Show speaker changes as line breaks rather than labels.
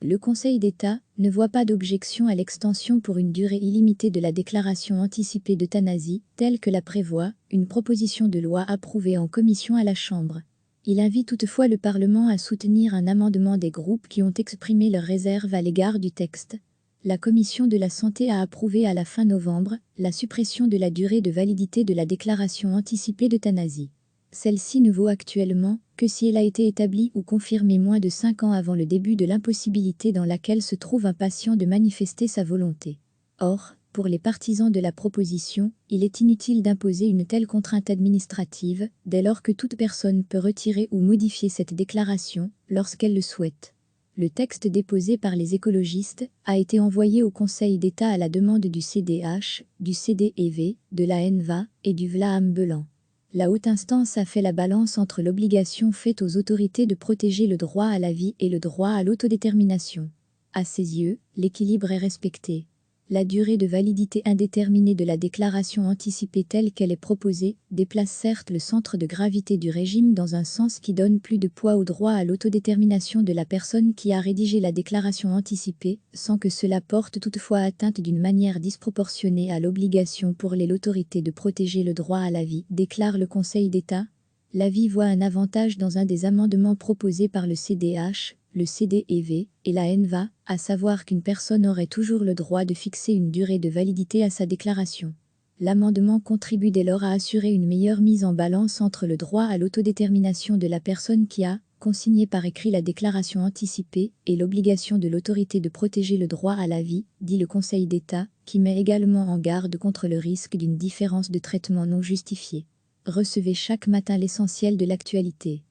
Le Conseil d'État ne voit pas d'objection à l'extension pour une durée illimitée de la déclaration anticipée d'euthanasie, telle que la prévoit une proposition de loi approuvée en commission à la Chambre. Il invite toutefois le Parlement à soutenir un amendement des groupes qui ont exprimé leurs réserves à l'égard du texte. La Commission de la Santé a approuvé à la fin novembre la suppression de la durée de validité de la déclaration anticipée d'euthanasie. Celle-ci ne vaut actuellement que si elle a été établie ou confirmée moins de 5 ans avant le début de l'impossibilité dans laquelle se trouve un patient de manifester sa volonté. Or, pour les partisans de la proposition, il est inutile d'imposer une telle contrainte administrative, dès lors que toute personne peut retirer ou modifier cette déclaration lorsqu'elle le souhaite. Le texte déposé par les écologistes a été envoyé au Conseil d'État à la demande du CDH, du CDEV, de la NVA et du Vlaam-Belang. La haute instance a fait la balance entre l'obligation faite aux autorités de protéger le droit à la vie et le droit à l'autodétermination. À ses yeux, l'équilibre est respecté. La durée de validité indéterminée de la déclaration anticipée telle qu'elle est proposée déplace certes le centre de gravité du régime dans un sens qui donne plus de poids au droit à l'autodétermination de la personne qui a rédigé la déclaration anticipée, sans que cela porte toutefois atteinte d'une manière disproportionnée à l'obligation pour l'autorité de protéger le droit à la vie, déclare le Conseil d'État. L'avis voit un avantage dans un des amendements proposés par le CDH, le CDEV et la NVA, à savoir qu'une personne aurait toujours le droit de fixer une durée de validité à sa déclaration. L'amendement contribue dès lors à assurer une meilleure mise en balance entre le droit à l'autodétermination de la personne qui a consigné par écrit la déclaration anticipée et l'obligation de l'autorité de protéger le droit à la vie, dit le Conseil d'État, qui met également en garde contre le risque d'une différence de traitement non justifiée. Recevez chaque matin l'essentiel de l'actualité.